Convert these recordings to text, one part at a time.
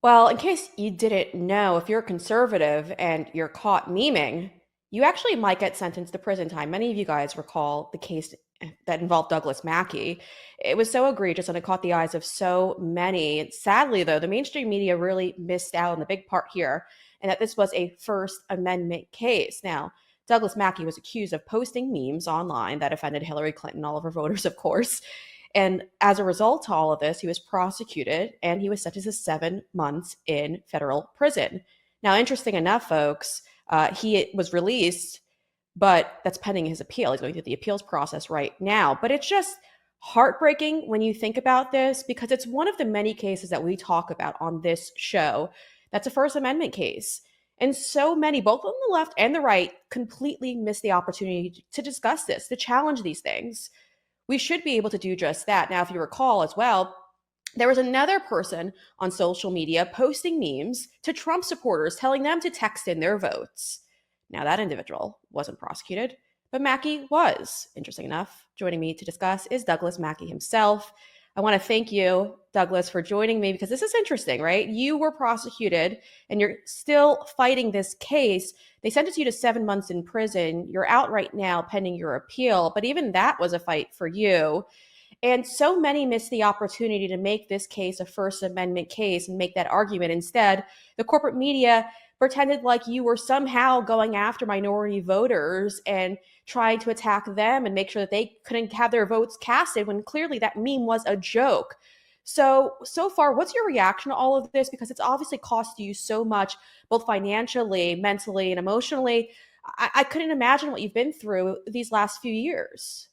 Well, in case you didn't know, if you're a conservative and you're caught memeing, you actually might get sentenced to prison time. Many of you guys recall the case that involved Douglas Mackey. It was so egregious and it caught the eyes of so many. Sadly, though, the mainstream media really missed out on the big part here, and that this was a First Amendment case. Now, Douglas Mackey was accused of posting memes online that offended Hillary Clinton, all of her voters, of course. And as a result to all of this, he was prosecuted and he was sentenced to 7 months in federal prison. Now, interesting enough, folks, he was released, but that's pending his appeal. He's going through the appeals process right now. But it's just heartbreaking when you think about this because it's one of the many cases that we talk about on this show that's a First Amendment case. And so many, both on the left and the right, completely miss the opportunity to discuss this, to challenge these things. We should be able to do just that. Now, if you recall as well, there was another person on social media posting memes to Trump supporters, telling them to text in their votes. Now, that individual wasn't prosecuted, but Mackey was. Interesting enough. Joining me to discuss is Douglas Mackey himself. I want to thank you, Douglas, for joining me because this is interesting, right? You were prosecuted and you're still fighting this case. They sentenced you to 7 months in prison. You're out right now pending your appeal, but even that was a fight for you. And so many miss the opportunity to make this case a First Amendment case and make that argument. Instead, the corporate media pretended like you were somehow going after minority voters and trying to attack them and make sure that they couldn't have their votes casted when clearly that meme was a joke. So far, what's your reaction to all of this? Because it's obviously cost you so much, both financially, mentally, and emotionally. I couldn't imagine what you've been through these last few years.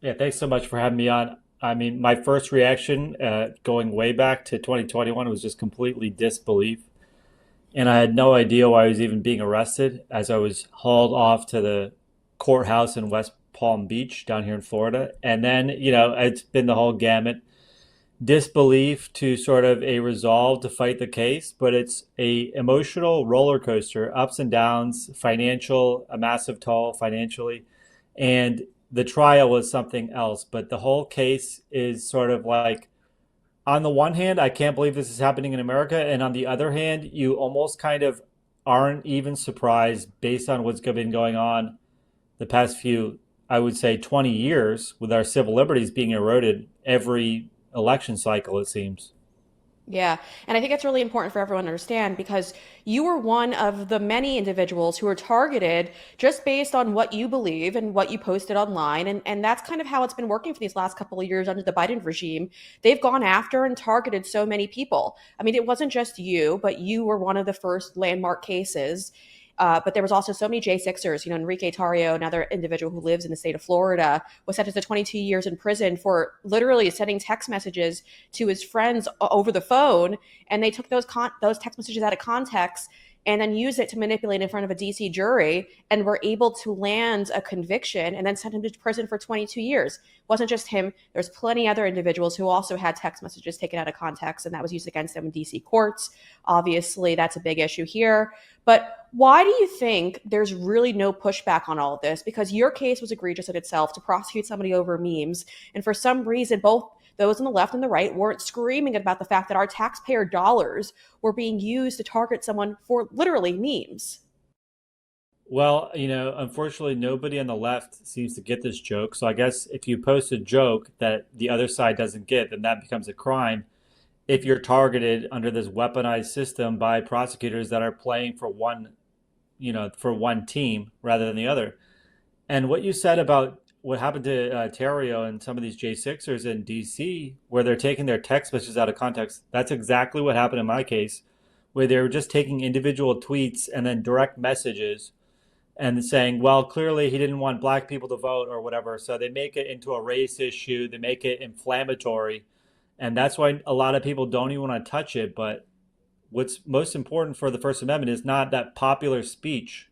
Yeah, thanks so much for having me on. I mean, my first reaction, going way back to 2021, was just completely disbelief. And I had no idea why I was even being arrested as I was hauled off to the courthouse in West Palm Beach down here in Florida. And then, it's been the whole gamut, disbelief to sort of a resolve to fight the case, but it's a emotional roller coaster, ups and downs, financial, a massive toll financially. And the trial was something else, but the whole case is sort of like, on the one hand, I can't believe this is happening in America, and on the other hand, you almost kind of aren't even surprised based on what's been going on the past few, I would say, 20 years with our civil liberties being eroded every election cycle, it seems. Yeah. And I think it's really important for everyone to understand because you were one of the many individuals who were targeted just based on what you believe and what you posted online. And that's kind of how it's been working for these last couple of years under the Biden regime. They've gone after and targeted so many people. I mean, it wasn't just you, but you were one of the first landmark cases. But there was also so many J6ers. Enrique Tarrio, another individual who lives in the state of Florida, was sentenced to 22 years in prison for literally sending text messages to his friends over the phone, and they took those text messages out of context and then used it to manipulate in front of a DC jury and were able to land a conviction and then sent him to prison for 22 years. It wasn't just him. There's plenty other individuals who also had text messages taken out of context and that was used against them in DC courts. Obviously, that's a big issue here. But why do you think there's really no pushback on all of this? Because your case was egregious in itself to prosecute somebody over memes. And for some reason, both those on the left and the right weren't screaming about the fact that our taxpayer dollars were being used to target someone for literally memes. Well, unfortunately, nobody on the left seems to get this joke. So I guess if you post a joke that the other side doesn't get, then that becomes a crime if you're targeted under this weaponized system by prosecutors that are playing for one team rather than the other. And what you said about what happened to Terrio and some of these J6ers in DC, where they're taking their text messages out of context, that's exactly what happened in my case, where they were just taking individual tweets and then direct messages and saying, well, clearly he didn't want black people to vote or whatever. So they make it into a race issue, they make it inflammatory. And that's why a lot of people don't even want to touch it. But what's most important for the First Amendment is not that popular speech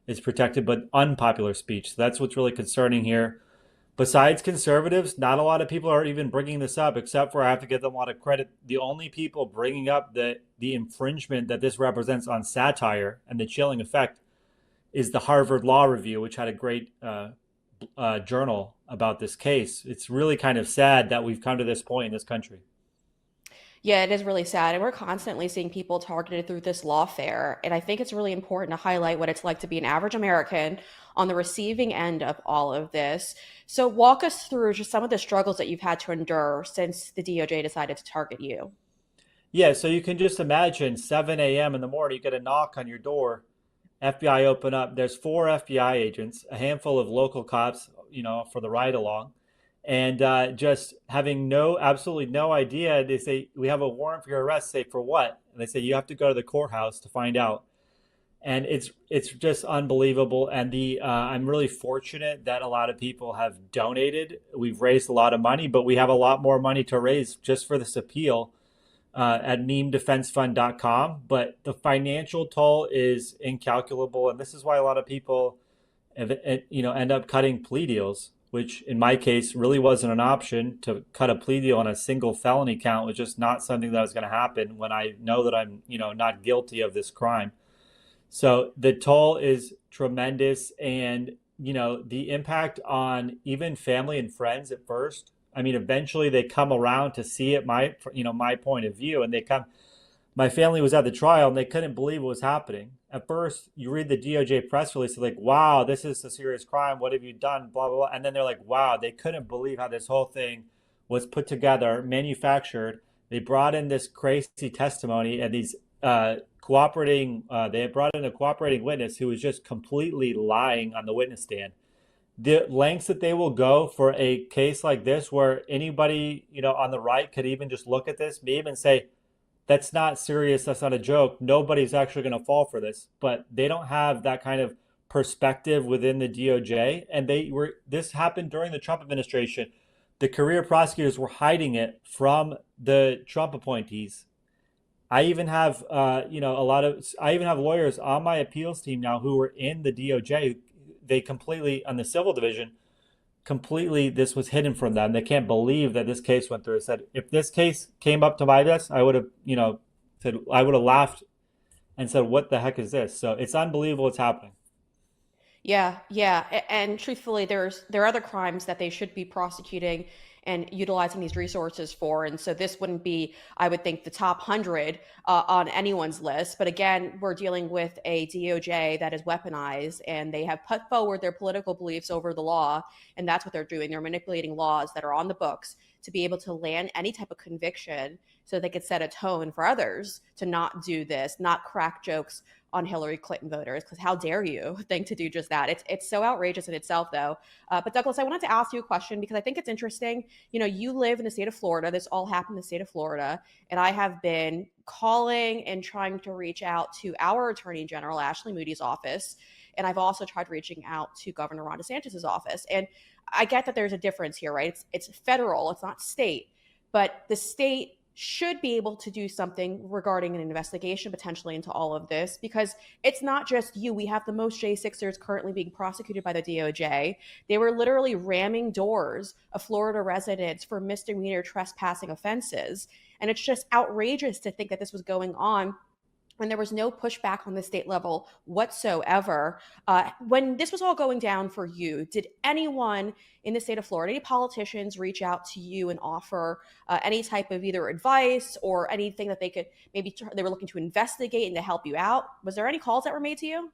is protected, but unpopular speech. So that's what's really concerning here. Besides conservatives, not a lot of people are even bringing this up, except for I have to give them a lot of credit. The only people bringing up the infringement that this represents on satire and the chilling effect is the Harvard Law Review, which had a great journal about this case. It's really kind of sad that we've come to this point in this country. Yeah, it is really sad. And we're constantly seeing people targeted through this lawfare. And I think it's really important to highlight what it's like to be an average American on the receiving end of all of this. So, walk us through just some of the struggles that you've had to endure since the DOJ decided to target you. Yeah, so you can just imagine 7 a.m. in the morning, you get a knock on your door. FBI open up. There's four FBI agents, a handful of local cops, for the ride along, and just having absolutely no idea. They say we have a warrant for your arrest. Say for what? And they say you have to go to the courthouse to find out. And it's just unbelievable. And the I'm really fortunate that a lot of people have donated. We've raised a lot of money, but we have a lot more money to raise just for this appeal at memedefensefund.com. But the financial toll is incalculable, and this is why a lot of people, end up cutting plea deals, which in my case really wasn't an option. To cut a plea deal on a single felony count was just not something that was going to happen when I know that I'm, not guilty of this crime. So the toll is tremendous, and the impact on even family and friends at first. I mean, eventually they come around to see it my point of view, and they come. My family was at the trial and they couldn't believe what was happening. At first, you read the DOJ press release, they're like, "Wow, this is a serious crime. What have you done?" Blah blah blah, and then they're like, "Wow," they couldn't believe how this whole thing was put together, manufactured. They brought in this crazy testimony and these they had brought in a cooperating witness who was just completely lying on the witness stand. The lengths that they will go for a case like this, where anybody, on the right could even just look at this, may even say, that's not serious, that's not a joke, nobody's actually going to fall for this. But they don't have that kind of perspective within the DOJ. And this happened during the Trump administration. The career prosecutors were hiding it from the Trump appointees. I even have, I even have lawyers on my appeals team now who were in the DOJ. They completely, on the civil division, completely, this was hidden from them. They can't believe that this case went through. It said, if this case came up to my desk, I would have, said, I would have laughed and said, what the heck is this? So it's unbelievable what's happening. Yeah, yeah, and truthfully, there are other crimes that they should be prosecuting and utilizing these resources for, and so this wouldn't be, I would think, the top 100 on anyone's list. But again, we're dealing with a DOJ that is weaponized, and they have put forward their political beliefs over the law, and that's what they're doing. They're manipulating laws that are on the books to be able to land any type of conviction, so they could set a tone for others to not do this, not crack jokes on Hillary Clinton voters, because how dare you think to do just that? It's so outrageous in itself, though. But Douglas, I wanted to ask you a question because I think it's interesting. You live in the state of Florida. This all happened in the state of Florida, and I have been calling and trying to reach out to our Attorney General Ashley Moody's office, and I've also tried reaching out to Governor Ron DeSantis's office. And I get that there's a difference here, right? It's federal, it's not state, but the state should be able to do something regarding an investigation potentially into all of this, because it's not just you. We have the most J6ers currently being prosecuted by the DOJ. They were literally ramming doors of Florida residents for misdemeanor trespassing offenses. And it's just outrageous to think that this was going on when there was no pushback on the state level whatsoever. When this was all going down for you, did anyone in the state of Florida, any politicians, reach out to you and offer any type of either advice or anything that they could they were looking to investigate and to help you out? Was there any calls that were made to you?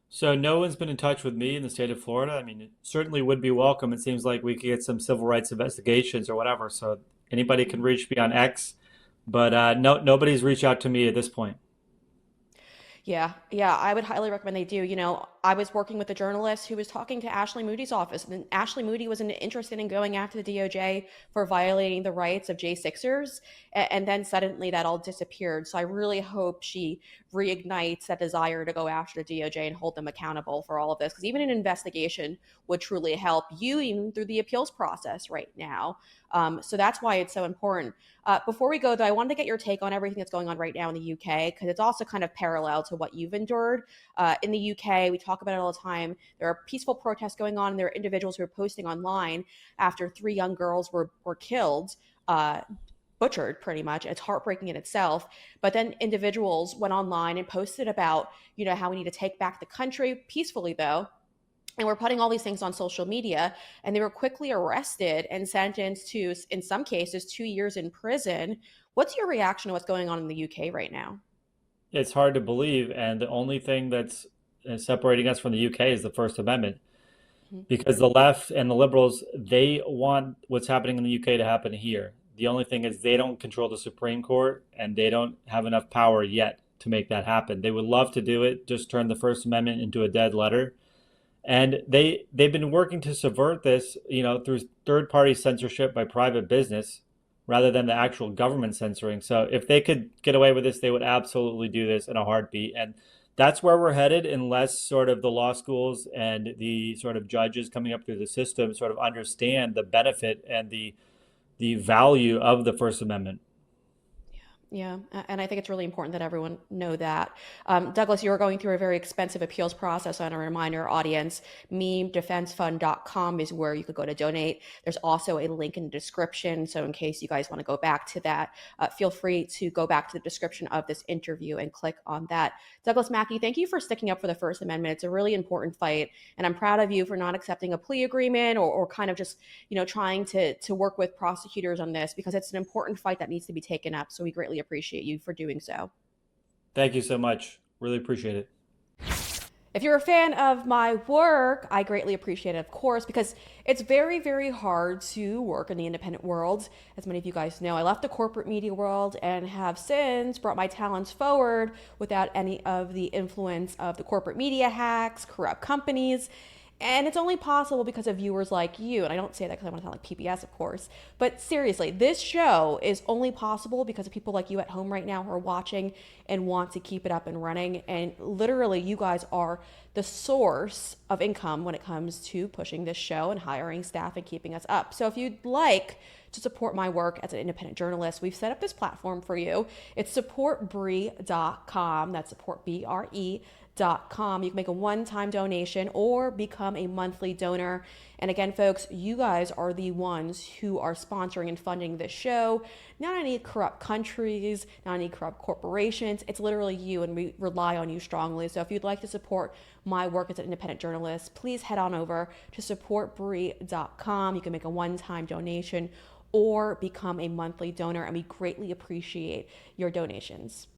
So no one's been in touch with me in the state of Florida. I mean, it certainly would be welcome. It seems like we could get some civil rights investigations or whatever. So anybody can reach me on X, but no, nobody's reached out to me at this point. Yeah, yeah, I would highly recommend they do. I was working with a journalist who was talking to Ashley Moody's office, and Ashley Moody wasn't interested in going after the DOJ for violating the rights of J6ers, and then suddenly that all disappeared. So I really hope she reignites that desire to go after the DOJ and hold them accountable for all of this, because even an investigation would truly help you even through the appeals process right now. So that's why it's so important. Before we go, though, I wanted to get your take on everything that's going on right now in the UK, because it's also kind of parallel to what you've endured. In the UK, we talk about it all the time. There are peaceful protests going on, and there are individuals who are posting online after three young girls were killed. Butchered pretty much. It's heartbreaking in itself. But then individuals went online and posted about, how we need to take back the country peacefully, though. And we're putting all these things on social media, and they were quickly arrested and sentenced to, in some cases, 2 years in prison What's your reaction to what's going on in the UK right now? It's hard to believe, and the only thing that's separating us from the UK is the First Amendment, Mhm. because the left and the liberals, they want what's happening in the UK to happen here. The only thing is they don't control the Supreme Court, and they don't have enough power yet to make that happen. They would love to do it, just turn the First Amendment into a dead letter. And they've been working to subvert this, through third party censorship by private business rather than the actual government censoring. So if they could get away with this, they would absolutely do this in a heartbeat. And that's where we're headed, unless sort of the law schools and the sort of judges coming up through the system sort of understand the benefit and the value of the First Amendment. Yeah, and I think it's really important that everyone know that. Douglas, you are going through a very expensive appeals process. And a reminder, audience, memedefensefund.com is where you could go to donate. There's also a link in the description. So in case you guys want to go back to that, feel free to go back to the description of this interview and click on that. Douglas Mackey, thank you for sticking up for the First Amendment. It's a really important fight. And I'm proud of you for not accepting a plea agreement or kind of just, trying to work with prosecutors on this because it's an important fight that needs to be taken up. So we greatly appreciate you for doing so. Thank you so much. Really appreciate it. If you're a fan of my work, I greatly appreciate it, of course, because it's very, very hard to work in the independent world. As many of you guys know, I left the corporate media world and have since brought my talents forward without any of the influence of the corporate media hacks, corrupt companies. And it's only possible because of viewers like you. And I don't say that because I want to sound like PBS, of course. But seriously, this show is only possible because of people like you at home right now who are watching and want to keep it up and running. And literally, you guys are the source of income when it comes to pushing this show and hiring staff and keeping us up. So if you'd like to support my work as an independent journalist, we've set up this platform for you. It's supportbre.com. That's support BRE.com. You can make a one-time donation or become a monthly donor. And again, folks, you guys are the ones who are sponsoring and funding this show. Not any corrupt countries, not any corrupt corporations. It's literally you, and we rely on you strongly. So if you'd like to support my work as an independent journalist, please head on over to supportbre.com. You can make a one-time donation or become a monthly donor, and we greatly appreciate your donations.